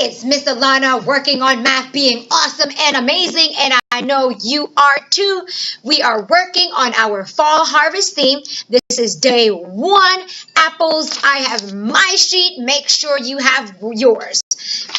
it's Miss Alana working on math being awesome and amazing, and I know you are too. We are working on our fall harvest theme. This is day 1. Apples, I have my sheet. Make sure you have yours.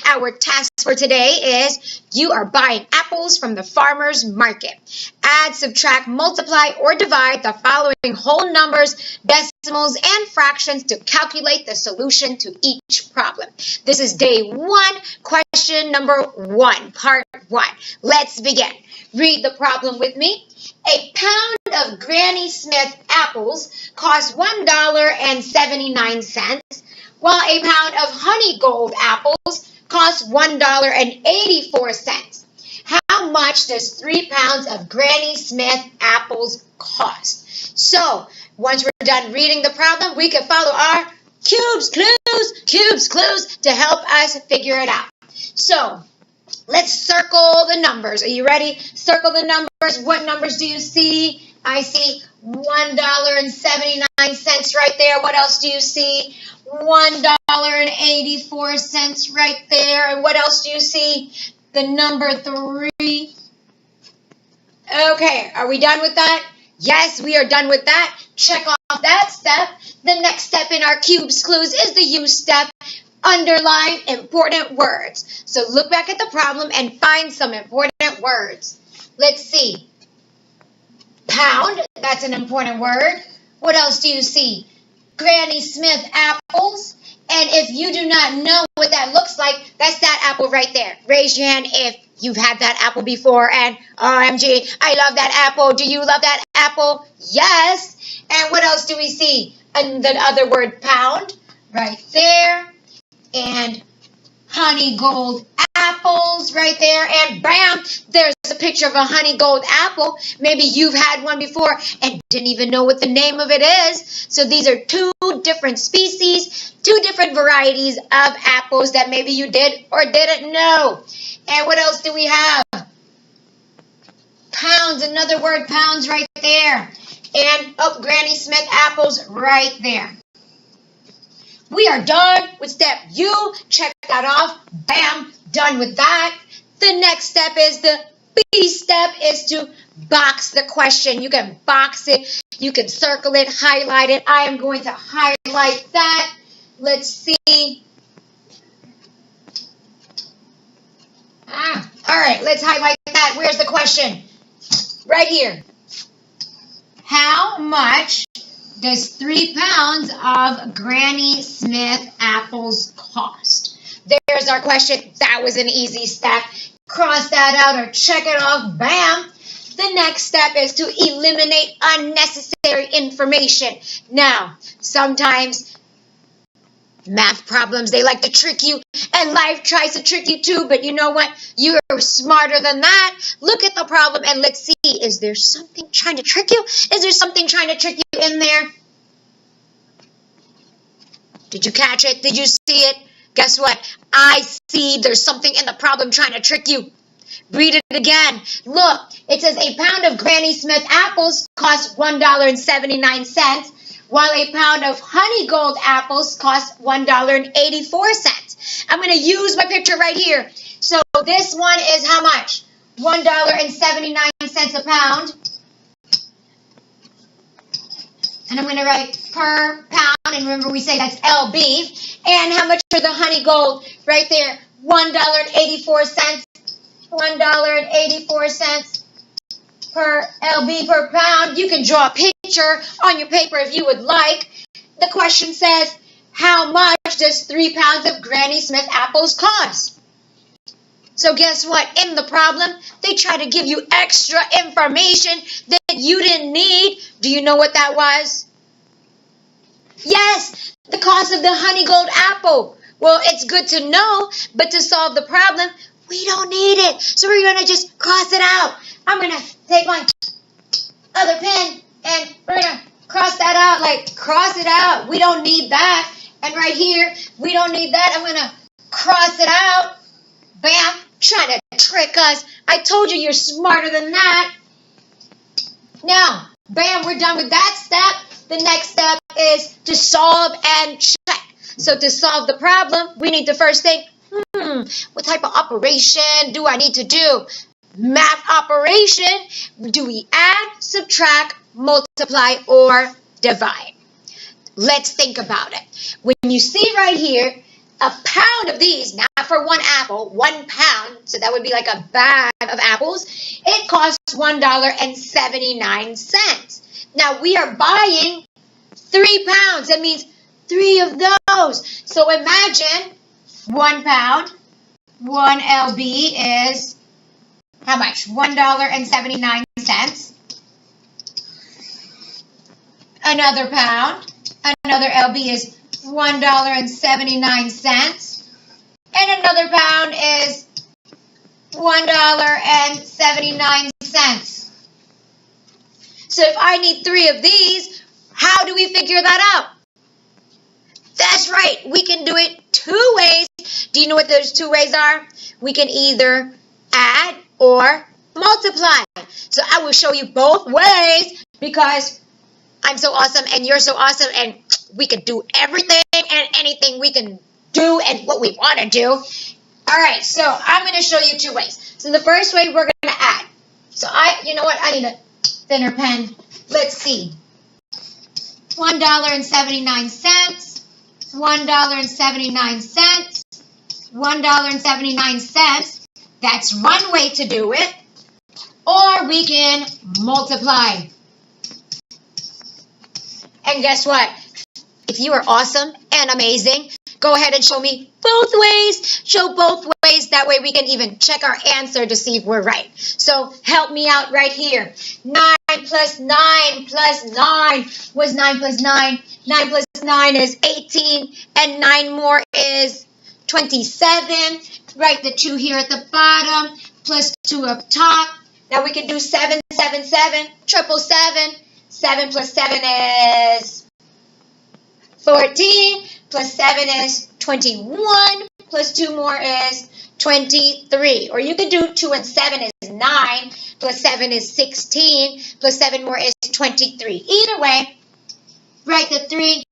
Our task for today is you are buying apples from the farmer's market. Add, subtract, multiply, or divide the following whole numbers, decimals, and fractions to calculate the solution to each problem. This is day 1, question number 1, part 1. Let's begin. Read the problem with me. A pound of Granny Smith apples costs $1.79, while a pound of Honey Gold apples costs $1.84. How much does 3 pounds of Granny Smith apples cost? So, once we're done reading the problem, we can follow our cubes, clues to help us figure it out. So, let's circle the numbers. Are you ready? Circle the numbers. What numbers do you see? I see $1.79 right there. What else do you see? $1.84 right there. And what else do you see? The number 3. Okay, are we done with that? Yes, we are done with that. Check off that step. The next step in our cubes clues is the use step. Underline important words. So look back at the problem and find some important words. Let's see. Pound, that's an important word. What else do you see? Granny Smith apples. And if you do not know what that looks like, that's that apple right there. Raise your hand if you've had that apple before. And OMG, I love that apple. Do you love that apple? Yes. And what else do we see? And the other word, pound, right there. And Honey Gold apples right there. And bam, there's a picture of a Honey Gold apple. Maybe you've had one before and didn't even know what the name of it is. So these are 2 different species, 2 different varieties of apples that maybe you did or didn't know. And what else do we have? Pounds, another word, pounds right there. And, Granny Smith apples right there. We are done with step U. Check that off. Bam, done with that. The next step is the B step is to box the question. You can box it. You can circle it, highlight it. I am going to highlight that. Let's see. All right, let's highlight that. Where's the question? Right here. How much does 3 pounds of Granny Smith apples cost? There's our question. That was an easy step. Cross that out or check it off. Bam. The next step is to eliminate unnecessary information. Now, sometimes math problems, they like to trick you, and life tries to trick you too, but you know what? You're smarter than that. Look at the problem and let's see, is there something trying to trick you? Is there something trying to trick you in there? Did you catch it? Did you see it? Guess what? I see there's something in the problem trying to trick you. Read it again. Look, it says a pound of Granny Smith apples costs $1.79, while a pound of Honey Gold apples costs $1.84. I'm going to use my picture right here. So this one is how much? $1.79 a pound. And I'm going to write per pound, and remember we say that's LB. And how much are the Honey Gold? Right there, $1.84. $1.84 per LB per pound. You can draw a picture on your paper if you would like. The question says, how much does 3 pounds of Granny Smith apples cost? So guess what? In the problem, they try to give you extra information that you didn't need. Do you know what that was? Yes, the cost of the Honey Gold apple. Well, it's good to know, but to solve the problem, we don't need it. So we're going to just cross it out. I'm going to take my other pen and we're going to cross that out. Like, cross it out. We don't need that. And right here, we don't need that. I'm going to cross it out. Bam. Trying to trick us. I told you you're smarter than that. Now, bam, we're done with that step. The next step is to solve and check. So to solve the problem, we need to first think, what type of operation do I need to do? Math operation. Do we add, subtract, multiply, or divide? Let's think about it. When you see right here, a pound of these, now for one apple, 1 pound, so that would be like a bag of apples, it costs $1.79. Now we are buying 3 pounds. That means 3 of those. So imagine 1 pound, 1 LB is how much? $1.79. Another pound, another LB is $1.79. And another pound is $1.79. So if I need 3 of these, how do we figure that out? That's right. We can do it 2 ways. Do you know what those 2 ways are? We can either add or multiply. So I will show you both ways because I'm so awesome and you're so awesome and we can do everything and anything we can do and what we want to do. All right, so I'm going to show you 2 ways. So the first way, we're going to add. So you know what? I need a thinner pen. Let's see. $1.79, $1.79, $1.79. That's one way to do it. Or we can multiply. And guess what? If you are awesome and amazing, go ahead and show me both ways. Show both ways. That way we can even check our answer to see if we're right. So help me out right here. 9 plus 9 plus 9 was 9 plus 9. 9 plus 9 is 18. And 9 more is 27. Write the 2 here at the bottom. Plus 2 up top. Now we can do 7, 7, 7. Triple 7. 7 plus 7 is 14. Plus 7 is 21. Plus 2 more is 23. Or you could do 2 and 7 is 9. Plus 7 is 16. Plus 7 more is 23. Either way, write the 3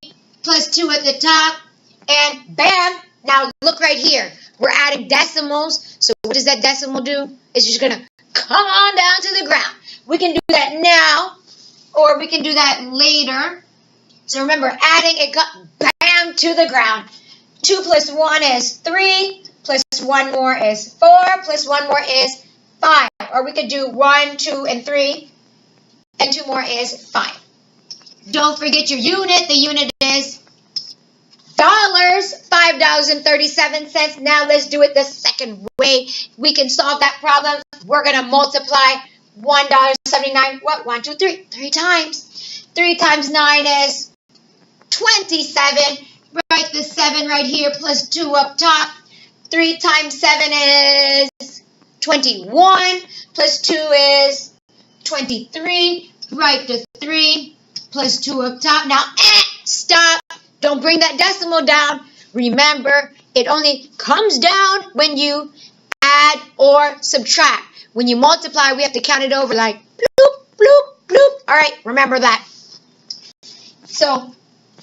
plus 2 at the top. And bam! Now look right here. We're adding decimals. So what does that decimal do? It's just going to come on down to the ground. We can do that now. Or we can do that later. So remember, adding, it got bam to the ground. 2 plus 1 is 3. Plus 1 more is 4. Plus 1 more is 5. Or we could do 1, 2, and 3. And 2 more is 5. Don't forget your unit. The unit is dollars. $5.37. Now let's do it the second way. We can solve that problem. We're going to multiply $1.79. What? 1, 2, 3. 3 times. 3 times 9 is 27. Write the 7 right here plus 2 up top. 3 times 7 is 21. Plus 2 is 23. Write the 3 plus 2 up top. Now, stop. Don't bring that decimal down. Remember, it only comes down when you add or subtract. When you multiply, we have to count it over like bloop, bloop, bloop. All right, remember that. So,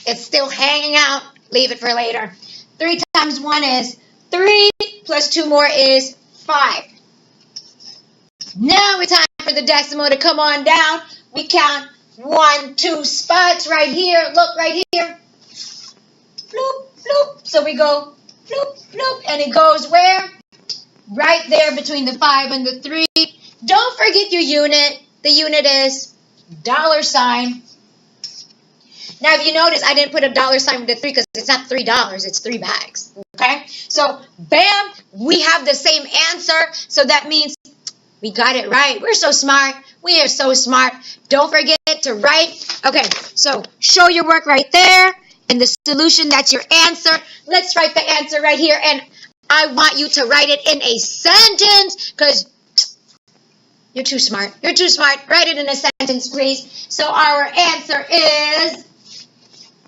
it's still hanging out. Leave it for later. 3 times 1 is 3. Plus 2 more is 5. Now it's time for the decimal to come on down. We count 1, 2 spots right here. Look right here. Bloop, bloop. So we go bloop, bloop. And it goes where? Right there between the 5 and the 3. Don't forget your unit. The unit is $. Now, if you notice, I didn't put a $sign with the 3 because it's not $3. It's 3 bags. Okay? So, bam, we have the same answer. So that means we got it right. We're so smart. We are so smart. Don't forget to write. Okay, so show your work right there. And the solution, that's your answer. Let's write the answer right here. And I want you to write it in a sentence because you're too smart. You're too smart. Write it in a sentence, please. So our answer is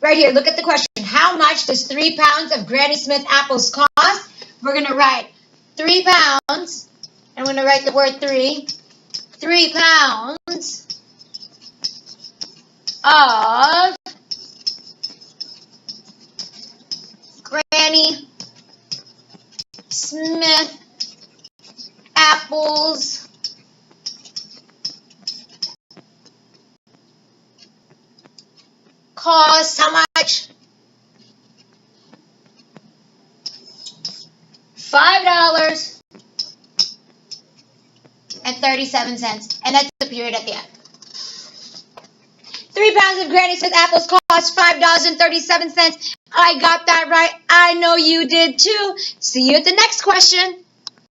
right here. Look at the question. How much does 3 pounds of Granny Smith apples cost? We're going to write 3 pounds. I'm going to write the word 3. 3 pounds of Granny Smith apples cost how much? $5.37. And that's the period at the end. 3 pounds of Granny Smith apples cost $5.37. I got that right. I know you did too. See you at the next question.